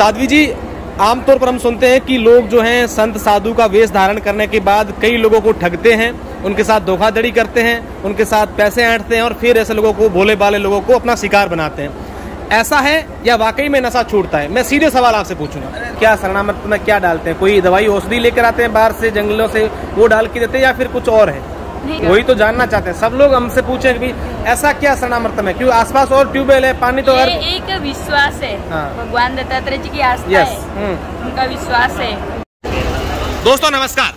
साध्वी जी, आमतौर पर हम सुनते हैं कि लोग जो हैं संत साधु का वेश धारण करने के बाद कई लोगों को ठगते हैं, उनके साथ धोखाधड़ी करते हैं, उनके साथ पैसे ऐंठते हैं और फिर ऐसे लोगों को, भोले भाले लोगों को अपना शिकार बनाते हैं। ऐसा है या वाकई में नशा छूटता है? मैं सीधे सवाल आपसे पूछूंगा, क्या शरणामृत में क्या डालते हैं? कोई दवाई औषधि लेकर आते हैं बाहर से, जंगलों से, वो डाल के देते हैं या फिर कुछ और है? वही तो जानना चाहते हैं सब लोग। हमसे पूछे कि ऐसा क्या शरणामृत में, क्यों आसपास और ट्यूबवेल है, पानी तो एक विश्वास है। हाँ। भगवान दत्तात्रेय जी की आस्था है, उनका विश्वास है। दोस्तों नमस्कार।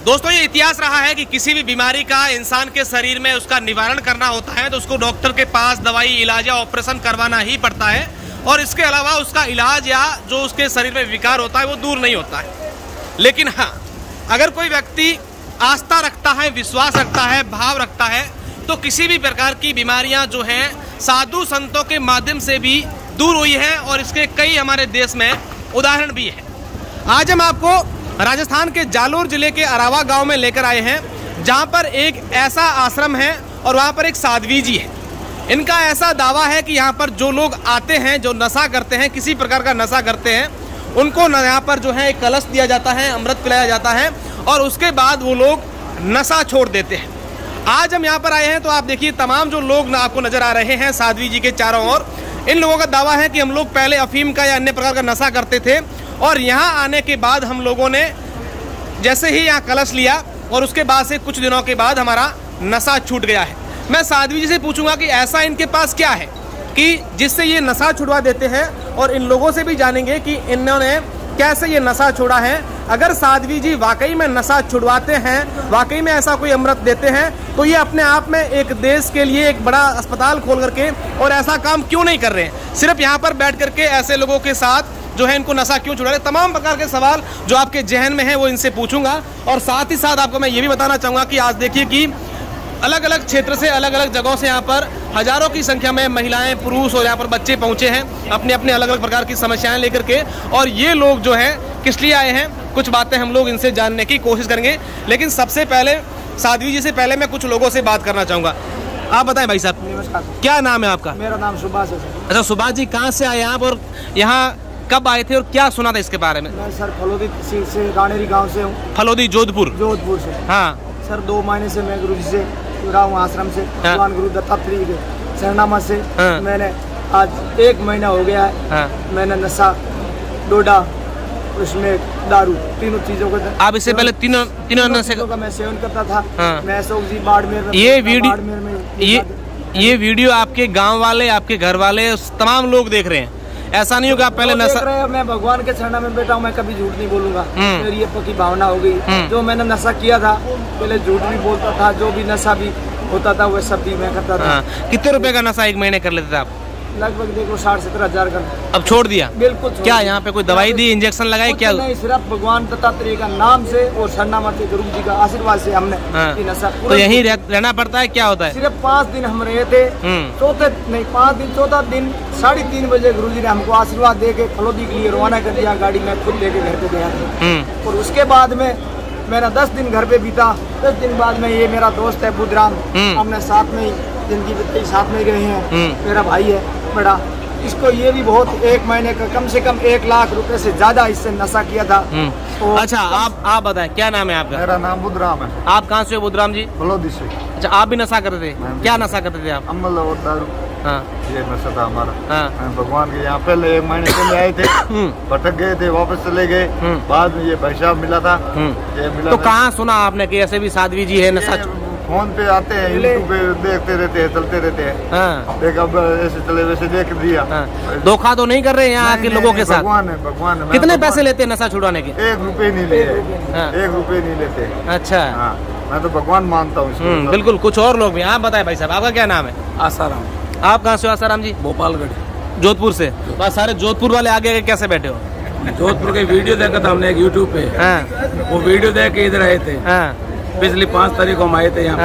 दोस्तों, ये इतिहास रहा है कि किसी भी बीमारी का इंसान के शरीर में उसका निवारण करना होता है तो उसको डॉक्टर के पास दवाई, इलाज या ऑपरेशन करवाना ही पड़ता है, और इसके अलावा उसका इलाज या जो उसके शरीर में विकार होता है वो दूर नहीं होता है। लेकिन हाँ, अगर कोई व्यक्ति आस्था रखता है, विश्वास रखता है, भाव रखता है, तो किसी भी प्रकार की बीमारियां जो हैं साधु संतों के माध्यम से भी दूर हुई है, और इसके कई हमारे देश में उदाहरण भी है। आज हम आपको राजस्थान के जालोर जिले के अरावा गांव में लेकर आए हैं, जहां पर एक ऐसा आश्रम है और वहां पर एक साध्वी जी है। इनका ऐसा दावा है कि यहाँ पर जो लोग आते हैं, जो नशा करते हैं, किसी प्रकार का नशा करते हैं, उनको यहाँ पर जो है एक कलश दिया जाता है, अमृत पिलाया जाता है और उसके बाद वो लोग नशा छोड़ देते हैं। आज हम यहाँ पर आए हैं तो आप देखिए तमाम जो लोग आपको नजर आ रहे हैं साध्वी जी के चारों ओर, इन लोगों का दावा है कि हम लोग पहले अफीम का या अन्य प्रकार का नशा करते थे और यहाँ आने के बाद हम लोगों ने जैसे ही यहाँ कलश लिया और उसके बाद से कुछ दिनों के बाद हमारा नशा छूट गया है। मैं साध्वी जी से पूछूंगा कि ऐसा इनके पास क्या है कि जिससे ये नशा छुड़वा देते हैं, और इन लोगों से भी जानेंगे कि इन्होंने कैसे ये नशा छोड़ा है। अगर साध्वी जी वाकई में नशा छुड़वाते हैं, वाकई में ऐसा कोई अमृत देते हैं, तो ये अपने आप में एक देश के लिए एक बड़ा अस्पताल खोल करके और ऐसा काम क्यों नहीं कर रहे हैं? सिर्फ यहाँ पर बैठ करके ऐसे लोगों के साथ जो है इनको नशा क्यों छुड़ा रहे? तमाम प्रकार के सवाल जो आपके जहन में है वो इनसे पूछूंगा, और साथ ही साथ आपको मैं ये भी बताना चाहूँगा कि आज देखिए कि अलग अलग क्षेत्र से, अलग अलग जगहों से यहाँ पर हजारों की संख्या में महिलाएं, पुरुष और यहाँ पर बच्चे पहुँचे हैं अपने अपने अलग अलग प्रकार की समस्याएं लेकर के। और ये लोग जो हैं किस लिए आए हैं, कुछ बातें हम लोग इनसे जानने की कोशिश करेंगे। लेकिन सबसे पहले साध्वी जी से पहले मैं कुछ लोगों से बात करना चाहूँगा। आप बताएं भाई साहब, नमस्कार, क्या नाम है आपका? मेरा नाम सुभाष है। अच्छा सुभाष जी, कहाँ से आए आप और यहाँ कब आए थे और क्या सुना था इसके बारे में? मैं सर फलोदी से रानेरी गांव से हूँ। फलोदी, जोधपुर से। हाँ सर 2 महीने से मैं गुरु जी से जुड़ा हूँ, आश्रम से। भगवान गुरु दत्तात्रेय के शरणामत से। मैंने आज 1 महीना हो गया है। मैंने नशा, डोडा, उसमें दारू, तीनों चीजों को। आप इससे पहले तीनों नशे का मैं सेवन करता था। मैं अशोक जी बाड़मेर में, ये वीडियो आपके गाँव वाले, आपके घर वाले, तमाम लोग देख रहे हैं। ऐसा नहीं होगा पहले नशा। मैं भगवान के चरणों में बैठा हूँ, मैं कभी झूठ नहीं बोलूंगा। मेरी ये पक्की भावना हो गई। जो मैंने नशा किया था, पहले झूठ भी बोलता था, जो भी नशा भी होता था वो सब भी मैं करता था। कितने रुपए का नशा 1 महीने कर लेते थे आप? लगभग देखो 60-70 हजार का। अब छोड़ दिया? बिल्कुल। क्या यहाँ पे कोई दवाई दी, इंजेक्शन लगाए? क्या नहीं, सिर्फ भगवान दत्तात्रेय का नाम से और शरणामत गुरु जी का आशीर्वाद से हमने नशा। तो यहीं रहना पड़ता है? क्या होता है? सिर्फ 5 दिन हम रहे थे। चौथा दिन 3:30 बजे गुरु जी ने हमको आशीर्वाद दे के फलोदी के लिए रवाना कर दिया। गाड़ी में खुद लेके घर पे गया था। और उसके बाद में मेरा 10 दिन घर पे बीता। 10 दिन बाद में ये मेरा दोस्त है बुधराम, हमने साथ में ही जिंदगी बिताई, साथ में गए हैं। मेरा भाई है बड़ा, इसको ये भी बहुत 1 महीने का कम से कम 1 लाख रुपए से ज्यादा इससे नशा किया था। अच्छा आप बताएं, क्या नाम है आपका? मेरा नाम बुधराम है। आप कहाँ से हो बुधराम जी? फलोदी से। अच्छा, आप भी नशा करते थे? क्या नशा करते थे आप? अमल और दारू। हाँ, ये नशा था हमारा। भगवान के यहाँ पहले 1 महीने पहले आए थे, भटक गए थे, वापस चले गए। बाद में ये भाई साहब मिला था। ये मिला तो कहाँ सुना आपने कि ऐसे भी साध्वी जी है नशा? फोन पे आते हैं, यूट्यूब पे देखते रहते हैं, चलते रहते हैं। देख अब ऐसे चले वैसे देख दिया। धोखा तो नहीं कर रहे हैं यहाँ के लोगों के साथ? भगवान है। कितने पैसे लेते हैं नशा छुड़वाने के? 1 रुपए नहीं लिए। 1 रुपए नहीं लेते। अच्छा, मैं तो भगवान मानता हूँ। बिल्कुल। कुछ और लोग भी। आप बताए भाई साहब, आपका क्या नाम है? आसाराम। आप कहाँ से हो आसाराम जी? भोपालगढ़, जोधपुर से। बस सारे जोधपुर वाले आगे कैसे बैठे हो? जोधपुर के वीडियो देखा था हमने एक यूट्यूब पे। वो वीडियो देख के इधर आए थे। पिछली 5 तारीख को हम आए थे यहाँ।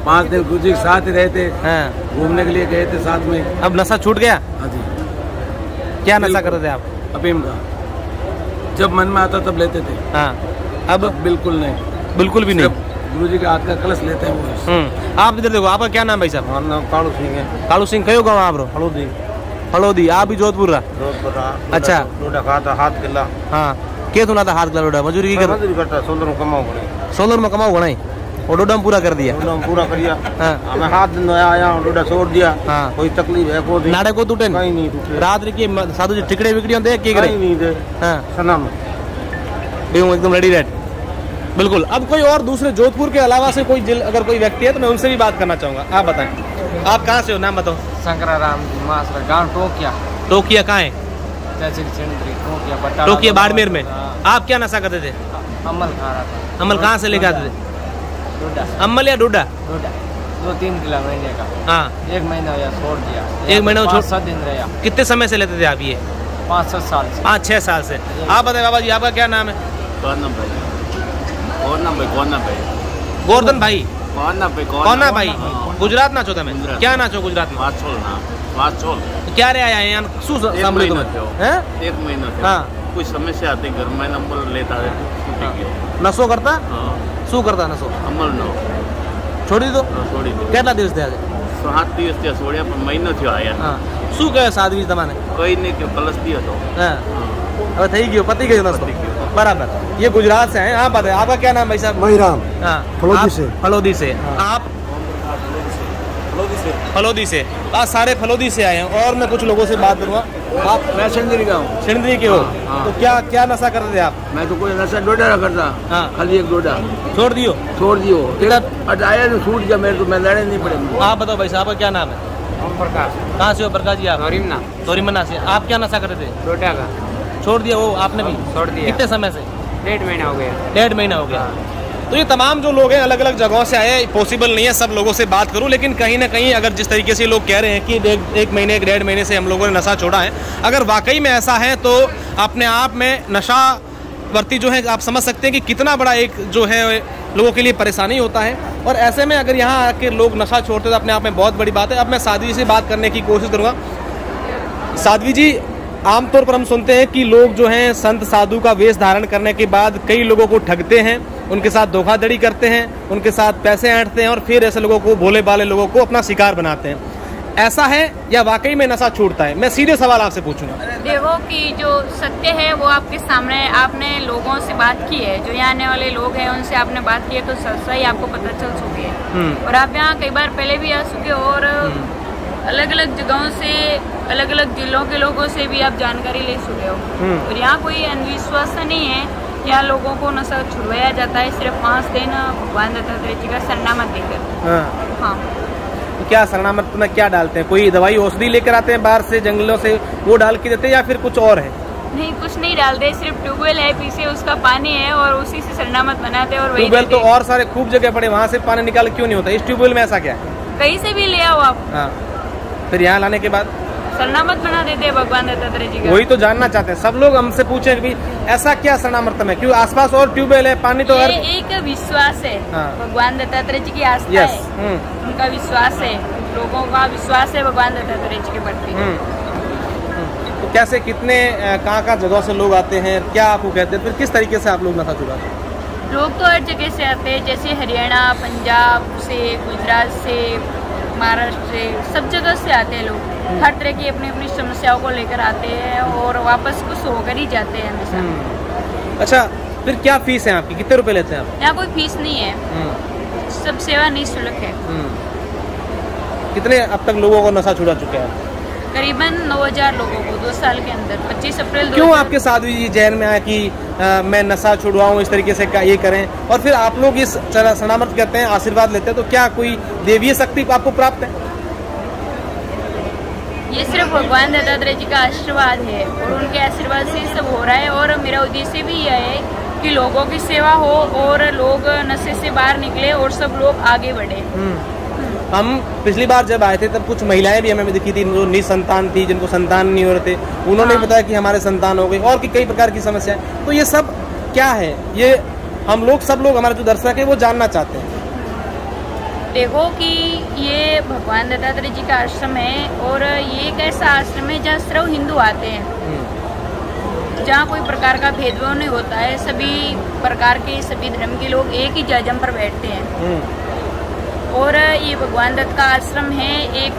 5 दिन गुरु जी के साथ ही रहे थे। घूमने के लिए गए थे साथ में। अब नशा छूट गया? हाँ जी। क्या नशा करते थे आप? अफीम का। जब मन में आता तब लेते थे। अब बिल्कुल नहीं, बिल्कुल भी नहीं। गुरु जी का हाथ का कलश लेते हैं वो। आप इधर देखो, आपका क्या नाम भाई साहब? हमारा नाम कालू सिंह है। कालू सिंह, कयो गाँव आप? फलोदी। फलोदी। आप भी जोधपुर रहा? जोधपुर रहा। अच्छा। डोडा खाता हाथ किला। हाँ के सुना था हाथ किला डोडा मजदूरी की करता सोलर में कमाओ बने। सोलर में कमाओ बनाई और डोडा पूरा कर दिया। पूरा करिया। हाँ। हमें हाथ दिन आया डोडा छोड़ दिया। हाँ। कोई तकलीफ है को नाड़े को टूटे कहीं नहीं टूटे। रात की साधु जी टिकड़े विकड़ी होते के करे नहीं दे। हाँ सनम एकदम रेडी रेड। बिल्कुल। अब कोई और दूसरे जोधपुर के अलावा से कोई अगर कोई व्यक्ति है तो मैं उनसे भी बात करना चाहूंगा। आप बताएं आप कहाँ से हो? नाम बताओ। शंकराराम गाँव टोकिया। टोकिया कहाँ है? टोकिया बाड़मेर में। आप क्या नशा करते थे? अमल खा रहा था। अमल कहाँ से लेके आते थे? अमल या डोडा? 2-3 किलो महीने का। हाँ 1 महीना या छोड़ दिया। 1 महीना छोड़ 7 दिन रहा। कितने समय से लेते थे आप ये? 5-6 साल से। 5-6 साल से। आप बताए बाबा जी आपका क्या नाम है? गोवर्धन भाई। कौना भाई गुजरात ना छो તમે क्या ना छो गुजरात में? क्या रे आया यहाँ शू સાંભળ્યું તમે? हैं 1 महीना हाँ कोई समस्या आती घर में नंबर लेता है નશો કરતા? શું કરતા નશો? અમલ નો છોડી દો? છોડી દો। કેટલા દિવસ થયા છે? 7 દિવસ ત્યાં છોડ્યા પણ મહિનો થયો આયા। હા શું કહે સાધ્વી તમારે? કઈ નહીં કે પલસતી હતો। હા હવે થઈ ગયો પતી ગયો નશો बराबर। ये गुजरात से हैं। आप बताएं आपका क्या नाम भाई साहब? महिराम। हाँ फलोदी से। फलोदी से। आप फलोदी से। आज सारे फलोदी से आए हैं और मैं कुछ लोगों से बात करूँगा। आप? मैं सिंदरी का हूँ। सिंदरी के हो? तो क्या क्या नशा करते थे आप? मैं तो कोई नशा डोडा ना करता। हाँ खाली एक डोडा छोड़ दियो? छोड़ दियो। हटाया तो छूट गया मेरे तो मैं लड़े नहीं पड़े। आप बताओ भाई साहब आपका क्या नाम है? प्रकाश। कहाँ से हो प्रकाश जी आप? नौरीमना। तोरीमन्ना से। आप क्या नशा करते थे? डोडा का छोड़ दिया वो आपने भी? छोड़ दिया। कितने समय से? 1.5 महीना हो गया। 1.5 महीना हो गया। तो ये तमाम जो लोग हैं अलग अलग जगहों से आए। पॉसिबल नहीं है सब लोगों से बात करूं लेकिन कहीं ना कहीं अगर जिस तरीके से लोग कह रहे हैं कि 1 महीने 1.5 महीने से हम लोगों ने नशा छोड़ा है, अगर वाकई में ऐसा है तो अपने आप में नशा वर्ती जो है आप समझ सकते हैं कि कितना बड़ा एक जो है लोगों के लिए परेशानी होता है। और ऐसे में अगर यहाँ आके लोग नशा छोड़ते तो अपने आप में बहुत बड़ी बात है। अब मैं साध्वी से बात करने की कोशिश करूँगा। साध्वी जी आमतौर पर हम सुनते हैं कि लोग जो हैं संत साधु का वेश धारण करने के बाद कई लोगों को ठगते हैं, उनके साथ धोखाधड़ी करते हैं, उनके साथ पैसे ऐंठते हैं और फिर ऐसे लोगों को भोले भाले लोगों को अपना शिकार बनाते हैं। ऐसा है या वाकई में नशा छूटता है? मैं सीधे सवाल आपसे पूछूंगा। देखो कि जो सत्य है वो आपके सामने। आपने लोगों से बात की है, जो यहाँ आने वाले लोग हैं उनसे आपने बात की है तो सही आपको पता चल चुकी है। और आप यहाँ कई बार पहले भी आ चुके हो और अलग अलग जगहों से अलग अलग जिलों के लोगों से भी आप जानकारी ले चुके हो। और यहाँ कोई अंधविश्वास नहीं है। यहाँ लोगों को नशा छुड़वाया जाता है सिर्फ 5 दिन भगवान दत्तात्रेय जी का शरणामत देकर। हाँ तो क्या शरणामत में क्या डालते हैं? कोई दवाई औषधि लेकर आते हैं बाहर से जंगलों से वो डाल के देते हैं या फिर कुछ और है? नहीं कुछ नहीं डालते, सिर्फ ट्यूबवेल है पीछे उसका पानी है और उसी से शरणामत बनाते हैं। और ट्यूबवेल तो और सारे खूब जगह पड़े वहाँ से पानी निकाल क्यों नहीं होता? इस ट्यूबवेल में ऐसा क्या है? कहीं से भी ले आओ आप। हाँ फिर यहाँ लाने के बाद शरणामत बना देते हैं भगवान दत्तात्रेय जी का। वही तो जानना चाहते हैं सब लोग हमसे पूछे कि ऐसा क्या शरणामृतम है? क्यों आसपास और ट्यूबवेल है पानी तो ये एक विश्वास है। हाँ। भगवान दत्तात्रेय जी की आस्था है। उनका विश्वास है, लोगों का विश्वास है भगवान दत्तात्रेय जी के प्रति। तो कैसे कितने कहाँ जगहों से लोग आते हैं? क्या आपको कहते हैं? फिर किस तरीके से आप लोग नशा छुड़ाते हैं? लोग तो हर जगह से आते हैं, जैसे हरियाणा, पंजाब से, गुजरात से, महाराष्ट्र से, सब जगह से आते हैं लोग। हर तरह की अपनी अपनी समस्याओं को लेकर आते हैं और वापस खुश होकर ही जाते हैं हमेशा। अच्छा फिर क्या फीस है आपकी? कितने रुपए लेते हैं आप? यहाँ कोई फीस नहीं है, सब सेवा निःशुल्क है। कितने अब तक लोगों को नशा छुड़ा चुके हैं? करीबन 9000 लोगों को 2 साल के अंदर। 25 अप्रैल क्यों आपके साधु जी जहन में आया कि मैं नशा छुड़वाऊं इस तरीके से ये करें और फिर आप लोग इस शरणामत करते हैं, आशीर्वाद लेते हैं, तो क्या कोई देवीय शक्ति आपको प्राप्त है? ये सिर्फ भगवान दत्तात्रेय जी का आशीर्वाद है और उनके आशीर्वाद से सब हो रहा है। और मेरा उद्देश्य भी यह है कि लोगों की सेवा हो और लोग नशे से बाहर निकले और सब लोग आगे बढ़े। हम पिछली बार जब आए थे तब कुछ महिलाएं भी हमें दिखी थी जो निसंतान थी, जिनको संतान नहीं हो रहे थे। उन्होंने बताया कि हमारे संतान हो गए और कि कई प्रकार की समस्या है। तो ये सब क्या है? ये हम लोग सब लोग हमारे जो दर्शक है वो जानना चाहते हैं। देखो कि ये भगवान दत्तात्रेय जी का आश्रम है और ये एक ऐसा आश्रम है जहाँ सिर्फ हिंदू आते हैं, जहाँ कोई प्रकार का भेदभाव नहीं होता है। सभी प्रकार के सभी धर्म के लोग एक ही जजम पर बैठते हैं। और ये भगवान दत्त का आश्रम है, एक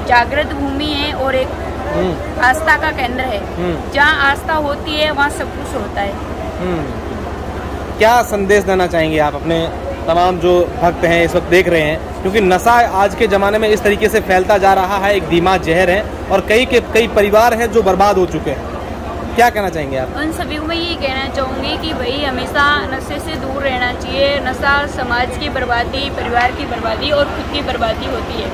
जागृत भूमि है और एक आस्था का केंद्र है। जहाँ आस्था होती है वहाँ सब कुछ होता है। क्या संदेश देना चाहेंगे आप अपने तमाम जो भक्त हैं इस वक्त देख रहे हैं, क्योंकि नशा आज के ज़माने में इस तरीके से फैलता जा रहा है, एक धीमा जहर है और कई परिवार हैं जो बर्बाद हो चुके हैं, क्या कहना चाहेंगे आप? उन सभी को मैं यही कहना चाहूँगी कि भाई हमेशा नशे से दूर रहना चाहिए। नशा समाज की बर्बादी, परिवार की बर्बादी और खुद की बर्बादी होती है।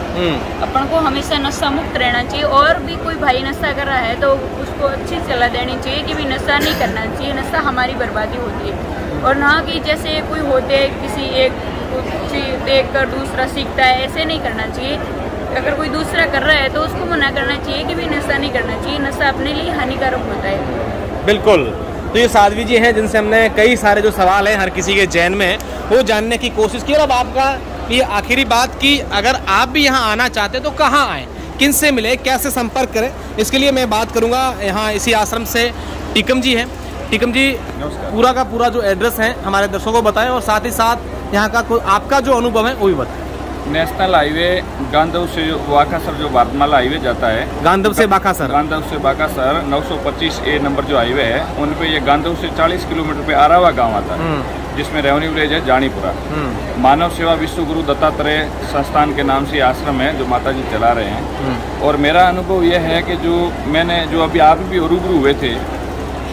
अपन को हमेशा नशा मुक्त रहना चाहिए। और भी कोई भाई नशा कर रहा है तो उसको अच्छी सलाह देनी चाहिए कि भी नशा नहीं करना चाहिए, नशा हमारी बर्बादी होती है। और ना कि जैसे कोई होते किसी एक चीज देख कर दूसरा सीखता है, ऐसे नहीं करना चाहिए। अगर कोई दूसरा कर रहा है तो उसको मना करना चाहिए कि भी नशा नहीं करना चाहिए, नशा अपने लिए हानिकारक होता है। बिल्कुल। तो ये साध्वी जी हैं जिनसे हमने कई सारे जो सवाल हैं हर किसी के जहन में वो जानने की कोशिश की। और अब आपका ये आखिरी बात कि अगर आप भी यहाँ आना चाहते तो कहाँ आएँ, किन से मिले, कैसे संपर्क करें, इसके लिए मैं बात करूँगा यहाँ इसी आश्रम से टीकम जी हैं। टीकम जी, पूरा का पूरा जो एड्रेस है हमारे दर्शकों को बताएं और साथ ही साथ यहाँ का आपका जो अनुभव है वो भी बताएं। नेशनल हाईवे गांधव से बाकासर जो भारतमाला हाईवे जाता है, गांधव से बाकासर 925A नंबर जो हाईवे है उन पे ये गांधव से 40 किलोमीटर पे आरावा गांव आता है, जिसमें रेवन्यू विलेज है जानीपुरा। मानव सेवा विश्व गुरु दत्तात्रेय संस्थान के नाम से आश्रम है जो माता जी चला रहे हैं। और मेरा अनुभव यह है कि जो अभी आप भी रूबरू हुए थे,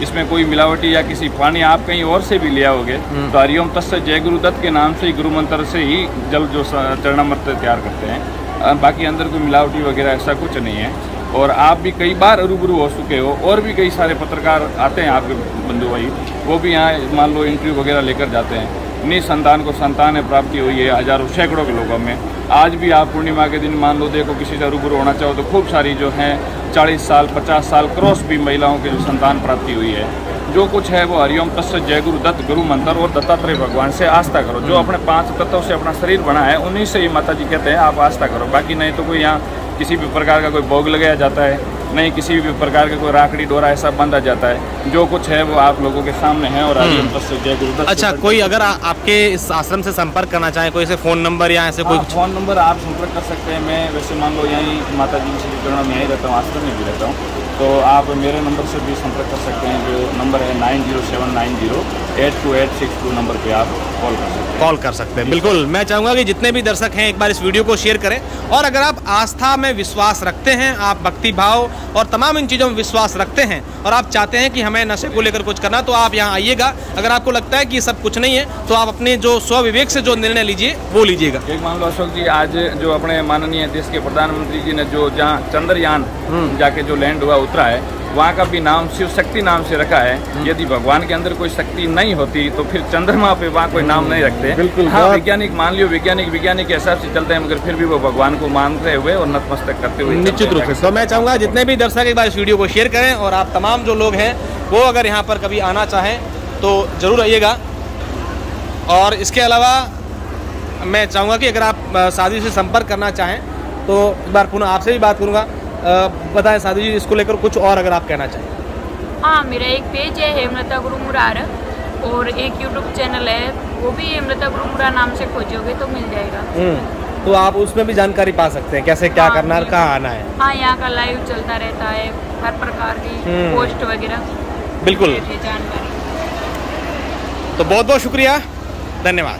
इसमें कोई मिलावटी या किसी पानी आप कहीं और से भी लिया होगे तो हरिओम तत्सत जय गुरुदत्त के नाम से ही, गुरु मंत्र से ही जल जो चरणामृत तैयार करते हैं। बाकी अंदर कोई मिलावटी वगैरह ऐसा कुछ नहीं है। और आप भी कई बार रूबरू हो चुके हो और भी कई सारे पत्रकार आते हैं आपके बंधु भाई, वो भी यहाँ मान लो इंटरव्यू वगैरह लेकर जाते हैं। निसंतान को संतान प्राप्ति हुई है हजारों सैकड़ों के लोगों में। आज भी आप पूर्णिमा के दिन मान लो देखो किसी से रूबरू होना चाहो तो खूब सारी जो हैं 40 साल 50 साल क्रॉस भी महिलाओं की जो संतान प्राप्ति हुई है। जो कुछ है वो हरिओम तत्सत जय गुरुदत्त गुरु मंत्र और दत्तात्रेय भगवान से आस्था करो। जो अपने 5 तत्वों से अपना शरीर बना है उन्हीं से ही माता जी कहते हैं आप आस्था करो। बाकी नहीं तो कोई यहाँ किसी भी प्रकार का कोई भोग लगाया जाता है, नहीं किसी भी प्रकार का कोई राखड़ी डोरा ऐसा बांधा जाता है। जो कुछ है वो आप लोगों के सामने है और हरिओम तत्सत जय गुरुदत्त। अच्छा, कोई अगर आपके इस आश्रम से संपर्क करना चाहे, कोई ऐसे फ़ोन नंबर या ऐसे कोई फ़ोन नंबर आप संपर्क कर सकते हैं। मैं वैसे मान लो यहीं माता जी श्री चरणों में यहीं रहता हूँ, आश्रम में भी रहता हूँ, तो आप मेरे नंबर से भी संपर्क कर सकते हैं। जो नंबर है 9079082862 नंबर पे आप कॉल कर सकते हैं। बिल्कुल, मैं चाहूँगा कि जितने भी दर्शक हैं एक बार इस वीडियो को शेयर करें। और अगर आप आस्था में विश्वास रखते हैं, आप भक्ति भाव और तमाम इन चीज़ों में विश्वास रखते हैं और आप चाहते हैं कि हमें नशे को लेकर कुछ करना, तो आप यहाँ आइएगा। अगर आपको लगता है कि ये सब कुछ नहीं है तो आप अपने जो स्वविवेक से जो निर्णय लीजिए वो लीजिएगा। एक मान लो अशोक जी, आज जो अपने माननीय देश के प्रधानमंत्री जी ने जो जहाँ चंद्रयान जाके जो लैंड हुआ उतरा है, वहाँ का भी नाम शिव शक्ति नाम से रखा है। यदि भगवान के अंदर कोई शक्ति नहीं होती तो फिर चंद्रमा पे वहाँ कोई नाम नहीं रखते। बिल्कुल। हाँ, वैज्ञानिक मान लियो, वैज्ञानिक के हिसाब से चलते हैं, मगर फिर भी वो भगवान को मानते हुए और नतमस्तक करते हुए निश्चित रूप से। तो मैं चाहूँगा जितने भी दर्शक एक बार इस वीडियो को शेयर करें और आप तमाम जो लोग हैं वो अगर यहाँ पर कभी आना चाहें तो ज़रूर आइएगा। और इसके अलावा मैं चाहूँगा कि अगर आप साध्वी से संपर्क करना चाहें तो एक बार पुनः आपसे भी बात करूँगा। बताएं साध्वी जी, इसको लेकर कुछ और अगर आप कहना चाहें। हाँ, मेरा एक पेज है हेमलता गुरु मुरार और एक यूट्यूब चैनल है, वो भी हेमलता गुरु मुरार नाम से खोजोगे तो मिल जाएगा। तो आप उसमें भी जानकारी पा सकते हैं कैसे क्या करना है, कहाँ आना है। हाँ, यहाँ का लाइव चलता रहता है, हर प्रकार की पोस्ट वगैरह बिल्कुल जानकारी। तो बहुत बहुत शुक्रिया, धन्यवाद।